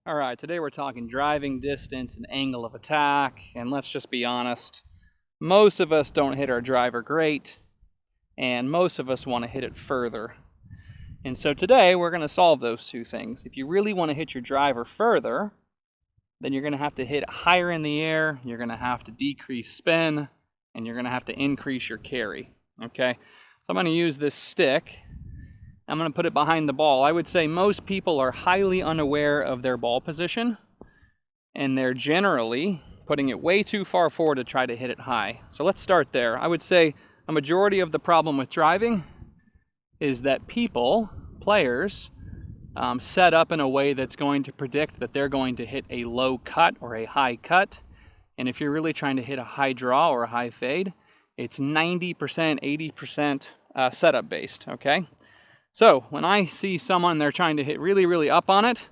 All right, today we're talking driving distance and angle of attack, and let's just be honest, most of us don't hit our driver great, and most of us want to hit it further. And so today we're going to solve those two things. If you really want to hit your driver further, then you're going to have to hit it higher in the air, you're going to have to decrease spin, and you're going to have to increase your carry, okay? So I'm going to use this stick. I'm going to put it behind the ball. I would say most people are highly unaware of their ball position, and they're generally putting it way too far forward to try to hit it high. So let's start there. I would say a majority of the problem with driving is that players, set up in a way that's going to predict that they're going to hit a low cut or a high cut. And if you're really trying to hit a high draw or a high fade, it's 90%, 80% setup based, okay? So when I see someone, they're trying to hit really, really up on it,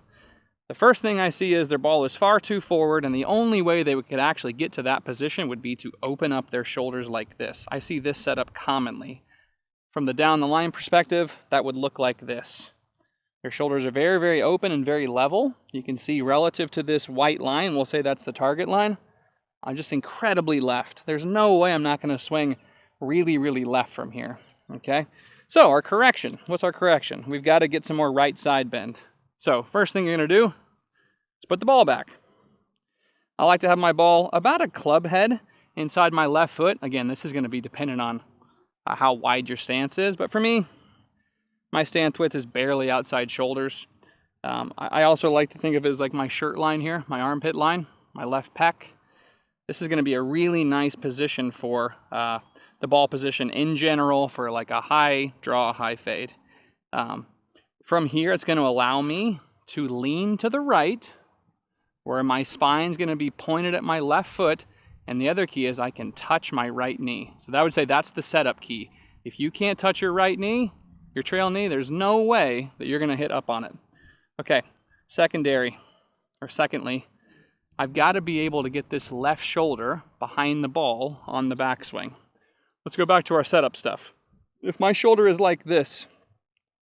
the first thing I see is their ball is far too forward, and the only way they could actually get to that position would be to open up their shoulders like this. I see this setup commonly. From the down the line perspective, that would look like this. Their shoulders are very, very open and very level. You can see relative to this white line, we'll say that's the target line, I'm just incredibly left. There's no way I'm not going to swing really, really left from here, okay? So our correction, what's our correction? We've got to get some more right side bend. So first thing you're going to do is put the ball back. I like to have my ball about a club head inside my left foot. Again, this is going to be dependent on how wide your stance is, but for me, my stance width is barely outside shoulders. I also like to think of it as like my shirt line here, my armpit line, my left pec. This is going to be a really nice position for the ball position in general for like a high draw, high fade. From here, it's going to allow me to lean to the right, where my spine's going to be pointed at my left foot, and the other key is I can touch my right knee. So that would say that's the setup key. If you can't touch your right knee, your trail knee, there's no way that you're going to hit up on it. Okay, secondly, I've got to be able to get this left shoulder behind the ball on the backswing. Let's go back to our setup stuff. If my shoulder is like this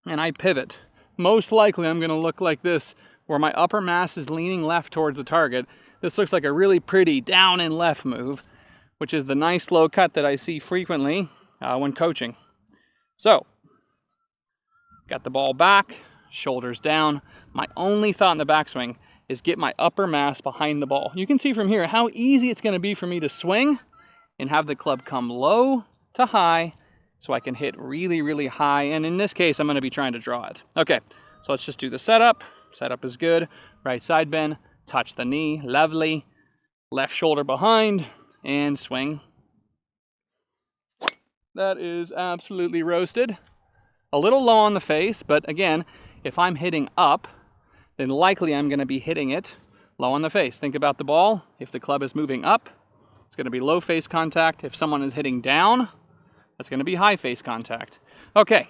and I pivot, most likely I'm going to look like this, where my upper mass is leaning left towards the target. This looks like a really pretty down and left move, which is the nice low cut that I see frequently when coaching. So, got the ball back, shoulders down. My only thought in the backswing is get my upper mass behind the ball. You can see from here how easy it's going to be for me to swing and have the club come low to high so I can hit really, really high. And in this case, I'm going to be trying to draw it. Okay, so let's just do the setup. Setup is good. Right side bend, touch the knee, lovely. Left shoulder behind, and swing. That is absolutely roasted. A little low on the face, but again, if I'm hitting up, then likely I'm going to be hitting it low on the face. Think about the ball. If the club is moving up, it's going to be low face contact. If someone is hitting down, that's going to be high face contact. Okay,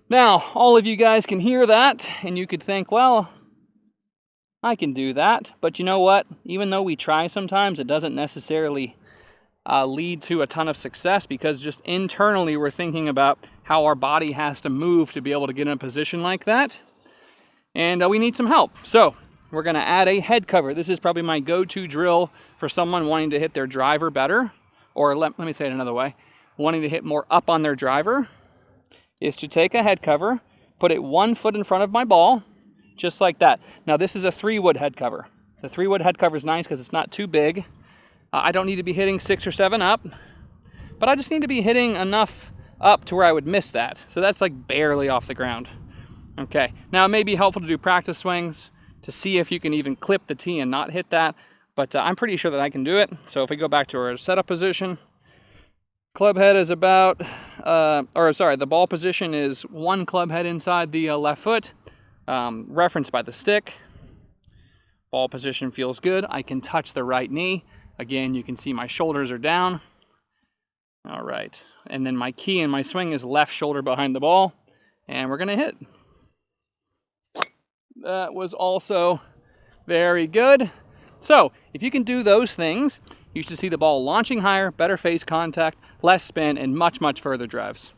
now all of you guys can hear that, and you could think, well, I can do that. But you know what? Even though we try sometimes, it doesn't necessarily lead to a ton of success, because just internally we're thinking about how our body has to move to be able to get in a position like that. And we need some help. So we're going to add a head cover. This is probably my go-to drill for someone wanting to hit their driver better, or let me say it another way, wanting to hit more up on their driver, is to take a head cover, put it 1 foot in front of my ball, just like that. Now this is a 3-wood head cover. The 3-wood head cover is nice because it's not too big. I don't need to be hitting 6 or 7 up, but I just need to be hitting enough up to where I would miss that. So that's like barely off the ground. Okay, now it may be helpful to do practice swings to see if you can even clip the tee and not hit that, but I'm pretty sure that I can do it. So if we go back to our setup position, club head is about, the ball position is 1 club head inside the left foot, referenced by the stick. Ball position feels good. I can touch the right knee. Again, you can see my shoulders are down. All right, and then my key in my swing is left shoulder behind the ball, and we're gonna hit. That was also very good. So if you can do those things, you should see the ball launching higher, better face contact, less spin, and much, much further drives.